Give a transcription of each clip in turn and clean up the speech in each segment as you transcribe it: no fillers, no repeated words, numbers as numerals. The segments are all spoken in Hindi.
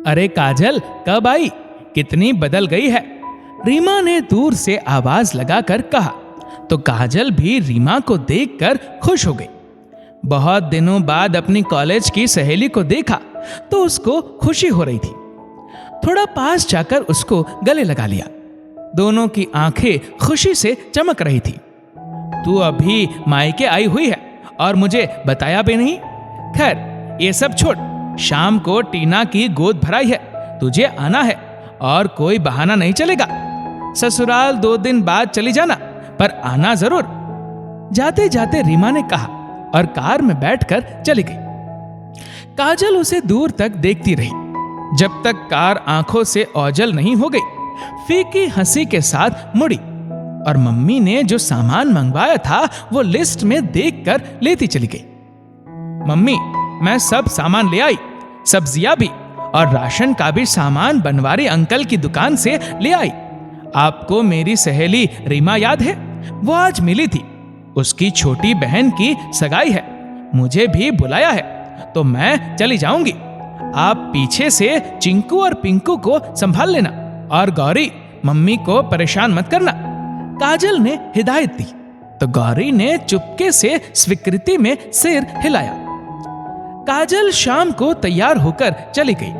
अरे काजल, कब आई? कितनी बदल गई है। रीमा ने दूर से आवाज लगाकर कहा तो काजल भी रीमा को देखकर खुश हो गई। बहुत दिनों बाद अपनी कॉलेज की सहेली को देखा तो उसको खुशी हो रही थी। थोड़ा पास जाकर उसको गले लगा लिया। दोनों की आंखें खुशी से चमक रही थी। तू अभी मायके आई हुई है और मुझे बताया भी नहीं। खैर ये सब छोड़, शाम को टीना की गोद भराई है, तुझे आना है और कोई बहाना नहीं चलेगा। ससुराल 2 दिन बाद चली जाना, पर आना जरूर। जाते जाते रीमा ने कहा और कार में बैठकर चली गई। काजल उसे दूर तक देखती रही जब तक कार आंखों से ओझल नहीं हो गई। फीकी हंसी के साथ मुड़ी और मम्मी ने जो सामान मंगवाया था वो लिस्ट में देखकर लेती चली गई। मम्मी, मैं सब सामान ले आई, सब्जियां भी और राशन का भी सामान बनवारी अंकल की दुकान से ले आई। आपको मेरी सहेली रीमा याद है? वो आज मिली थी। उसकी छोटी बहन की सगाई है, मुझे भी बुलाया है, तो मैं चली जाऊंगी। आप पीछे से चिंकू और पिंकू को संभाल लेना और गौरी, मम्मी को परेशान मत करना। काजल ने हिदायत दी तो गौरी ने चुपके से स्वीकृति में सिर हिलाया। काजल शाम को तैयार होकर चली गई।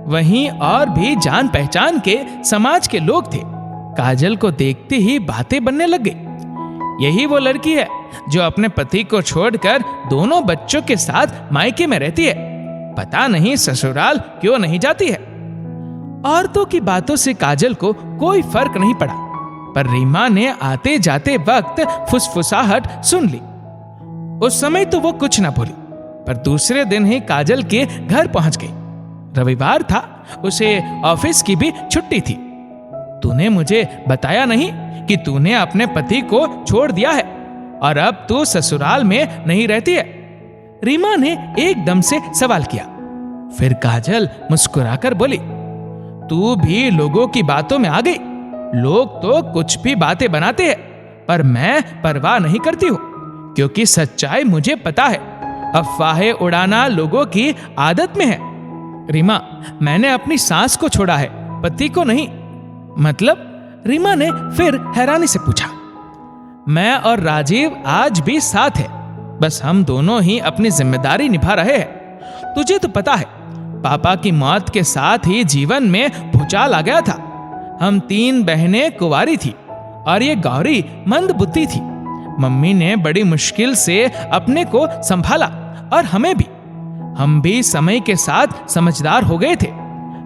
वहीं और भी जान पहचान के समाज के लोग थे। काजल को देखते ही बातें बनने लग गई। यही वो लड़की है जो अपने पति को छोड़कर दोनों बच्चों के साथ मायके में रहती है। पता नहीं ससुराल क्यों नहीं जाती है। औरतों की बातों से काजल को कोई फर्क नहीं पड़ा, पर रीमा ने आते जाते वक्त फुसफुसाहट सुन ली। उस समय तो वो कुछ ना बोली, पर दूसरे दिन ही काजल के घर पहुंच गई। रविवार था, उसे ऑफिस की भी छुट्टी थी। तूने मुझे बताया नहीं कि तूने अपने पति को छोड़ दिया है और अब तू ससुराल में नहीं रहती है? रीमा ने एकदम से सवाल किया। फिर काजल मुस्कुराकर बोली, तू भी लोगों की बातों में आ गई। लोग तो कुछ भी बातें बनाते हैं, पर मैं परवाह नहीं करती हूँ, क्योंकि सच्चाई मुझे पता है। अफवाहें उड़ाना लोगों की आदत में है। रीमा, मैंने अपनी सास को छोड़ा है, पति को नहीं। मतलब? रीमा ने फिर हैरानी से पूछा। मैं और राजीव आज भी साथ हैं, बस हम दोनों ही अपनी जिम्मेदारी निभा रहे हैं। तुझे तो पता है, पापा की मौत के साथ ही जीवन में भूचाल आ गया था। हम 3 बहनें कुंवारी थी और ये गौरी मंद बुद्धि थी। मम्मी ने बड़ी मुश्किल से अपने को संभाला और हमें भी। हम भी समय के साथ समझदार हो गए थे।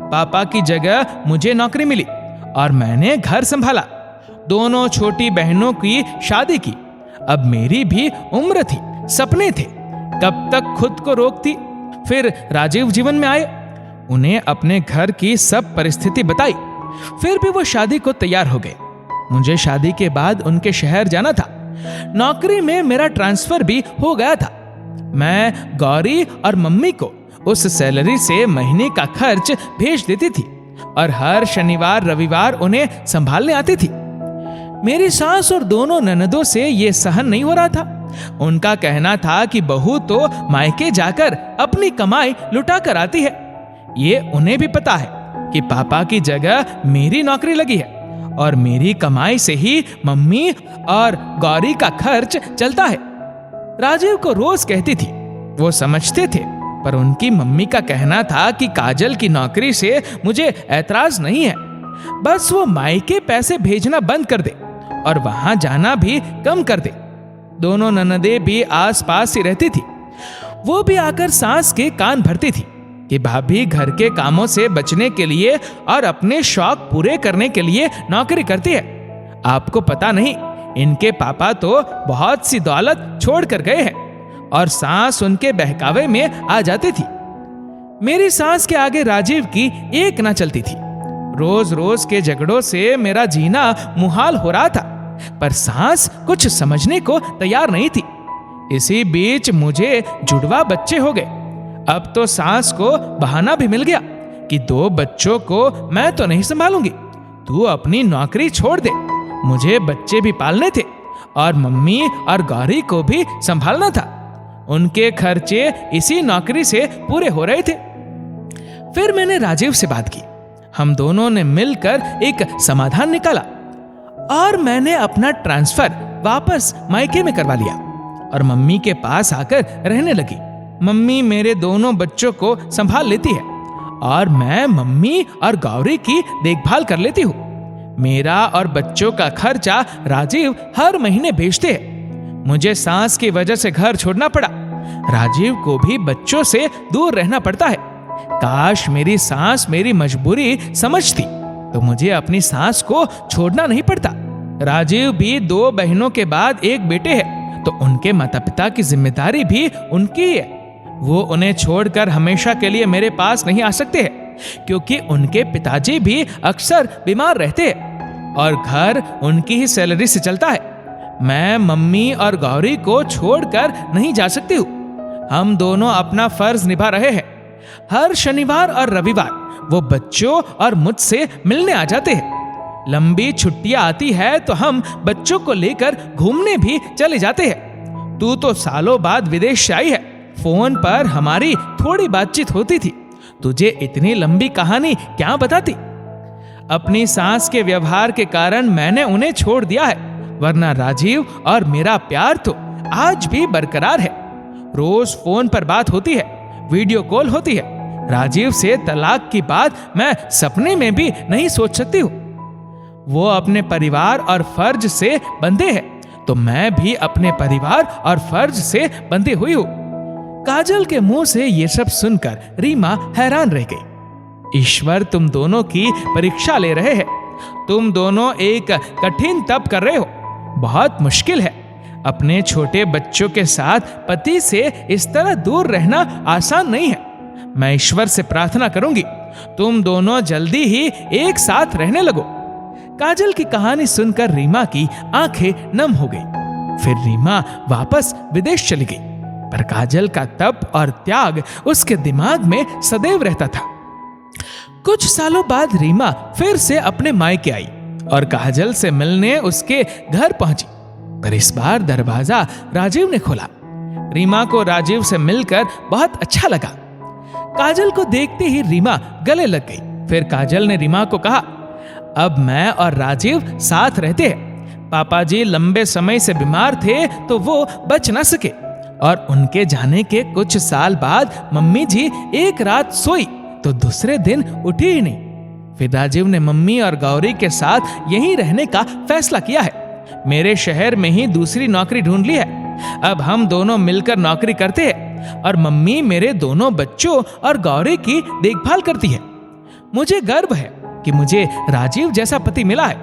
पापा की जगह मुझे नौकरी मिली और मैंने घर संभाला। दोनों छोटी बहनों की शादी की। अब मेरी भी उम्र थी, सपने थे। कब तक खुद को रोकती? फिर राजीव जीवन में आए, उन्हें अपने घर की सब परिस्थिति बताई। फिर भी वो शादी को तैयार हो गए। मुझे शादी के बाद उनके शहर जाना था। नौकरी में मेरा ट्रांसफर भी हो गया था। मैं गौरी और मम्मी को उस सैलरी से महीने का खर्च भेज देती थी और हर शनिवार रविवार उन्हें संभालने आती थी। मेरी सास और दोनों ननदों से ये सहन नहीं हो रहा था। उनका कहना था कि बहू तो मायके जाकर अपनी कमाई लुटा कर आती है। ये उन्हें भी पता है कि पापा की जगह मेरी नौकरी लगी है और मेरी कमाई से ही मम्मी और गौरी का खर्च चलता है। राजीव को रोज कहती थी, वो समझते थे, पर उनकी मम्मी का कहना था कि काजल की नौकरी से मुझे ऐतराज नहीं है, बस वो मायके पैसे भेजना बंद कर दे और वहां जाना भी कम कर दे। दोनों ननदे भी आस पास ही रहती थी। वो भी आकर सास के कान भरती थी कि भाभी घर के कामों से बचने के लिए और अपने शौक पूरे करने के लिए नौकरी करती है। आपको पता नहीं, इनके पापा तो बहुत सी दौलत छोड़ कर गए हैं और सास उनके बहकावे में आ जाती थी। मेरी सास के आगे राजीव की एक ना चलती थी। रोज रोज के झगड़ों से मेरा जीना मुहाल हो रहा था, पर सास कुछ समझने को तैयार नहीं थी। इसी बीच मुझे जुड़वा बच्चे हो गए। अब तो सास को बहाना भी मिल गया कि 2 बच्चों को मैं तो नहीं संभालूंगी, तू अपनी नौकरी छोड़ दे। मुझे बच्चे भी पालने थे और मम्मी और गौरी को भी संभालना था। उनके खर्चे इसी नौकरी से पूरे हो रहे थे। फिर मैंने राजीव से बात की। हम दोनों ने मिलकर एक समाधान निकाला और मैंने अपना ट्रांसफर वापस मायके में करवा लिया और मम्मी के पास आकर रहने लगी। मम्मी मेरे दोनों बच्चों को संभाल लेती है और मैं मम्मी और गौरी की देखभाल कर लेती हूँ। मेरा और बच्चों का खर्चा राजीव हर महीने भेजते हैं। मुझे सांस की वजह से घर छोड़ना पड़ा। राजीव को भी बच्चों से दूर रहना पड़ता है। काश मेरी सांस मेरी मजबूरी समझती तो मुझे अपनी सांस को छोड़ना नहीं पड़ता। राजीव भी 2 बहनों के बाद एक बेटे है, तो उनके माता पिता की जिम्मेदारी भी उनकी है। वो उन्हें छोड़कर हमेशा के लिए मेरे पास नहीं आ सकते हैं, क्योंकि उनके पिताजी भी अक्सर बीमार रहते हैं और घर उनकी ही सैलरी से चलता है। मैं मम्मी और गौरी को छोड़कर नहीं जा सकती हूँ। हम दोनों अपना फर्ज निभा रहे हैं। हर शनिवार और रविवार वो बच्चों और मुझसे मिलने आ जाते हैं। लंबी छुट्टियां आती है तो हम बच्चों को लेकर घूमने भी चले जाते हैं। तू तो सालों बाद विदेश से आई है। फोन पर हमारी थोड़ी बातचीत होती थी। तुझे इतनी लंबी कहानी क्या बताती? अपनी सास के व्यवहार के कारण मैंने उन्हें छोड़ दिया है, वरना राजीव और मेरा प्यार तो आज भी बरकरार है। रोज फोन पर बात होती है, वीडियो कॉल होती है। राजीव से तलाक की बात मैं सपने में भी नहीं सोच सकती हूँ। वो अपने परिवार और फर्ज से बंधे हैं, तो मैं भी अपने परिवार और फर्ज से बंधे हुई हूँ। काजल के मुंह से ये सब सुनकर रीमा हैरान रह गई। ईश्वर तुम दोनों की परीक्षा ले रहे हैं। तुम दोनों एक कठिन तप कर रहे हो। बहुत मुश्किल है। अपने छोटे बच्चों के साथ पति से इस तरह दूर रहना आसान नहीं है। मैं ईश्वर से प्रार्थना करूंगी तुम दोनों जल्दी ही एक साथ रहने लगो। काजल की कहानी सुनकर रीमा की आंखें नम हो गई। फिर रीमा वापस विदेश चली गई, पर काजल का तप और त्याग उसके दिमाग में सदैव रहता था। कुछ सालों बाद रीमा फिर से अपने मायके आई और काजल से मिलने उसके घर पहुंची, पर इस बार दरवाजा राजीव ने खोला। रीमा को राजीव से मिलकर बहुत अच्छा लगा। काजल को देखते ही रीमा गले लग गई। फिर काजल ने रीमा को कहा, अब मैं और राजीव साथ रहते हैं। पापा जी लंबे समय से बीमार थे तो वो बच न सके, और उनके जाने के कुछ साल बाद मम्मी जी एक रात सोई तो दूसरे दिन उठी ही नहीं। फिर राजीव ने मम्मी और गौरी के साथ यहीं रहने का फैसला किया है। मेरे शहर में ही दूसरी नौकरी ढूंढ ली है। अब हम दोनों मिलकर नौकरी करते हैं और मम्मी मेरे दोनों बच्चों और गौरी की देखभाल करती है। मुझे गर्व है कि मुझे राजीव जैसा पति मिला है,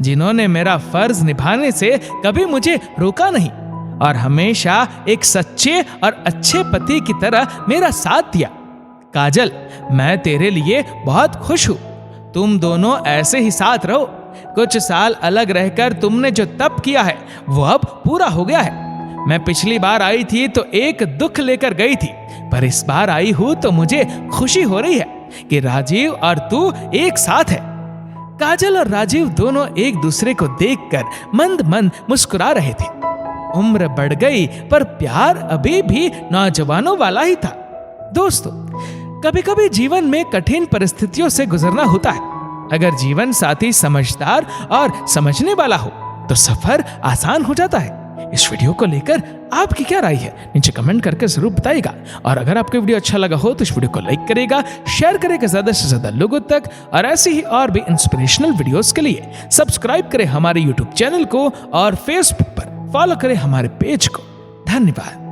जिन्होंने मेरा फर्ज निभाने से कभी मुझे रोका नहीं और हमेशा एक सच्चे और अच्छे पति की तरह मेरा साथ दिया। काजल, मैं तेरे लिए बहुत खुश हूँ। तुम दोनों ऐसे ही साथ रहो। कुछ साल अलग रहकर तुमने जो तप किया है वो अब पूरा हो गया है। मैं पिछली बार आई थी तो एक दुख लेकर गई थी, पर इस बार आई हूं तो मुझे खुशी हो रही है कि राजीव और तू एक साथ है। काजल और राजीव दोनों एक दूसरे को देखकर मंद मंद मुस्कुरा रहे थे। उम्र बढ़ गई पर प्यार अभी भी नौजवानों वाला ही था। दोस्तों, कभी कभी जीवन में कठिन परिस्थितियों से गुजरना होता है। अगर जीवन साथी समझदार और समझने वाला हो तो सफर आसान हो जाता है। इस वीडियो को लेकर आपकी क्या राय है, नीचे कमेंट करके जरूर बताइएगा। और अगर आपको वीडियो अच्छा लगा हो तो इस वीडियो को लाइक करेगा, शेयर करेगा ज्यादा से ज्यादा लोगों तक, और ऐसे ही और भी इंस्पिरेशनल वीडियोस के लिए सब्सक्राइब करें हमारे यूट्यूब चैनल को और फेसबुक पर फॉलो करें हमारे पेज को। धन्यवाद।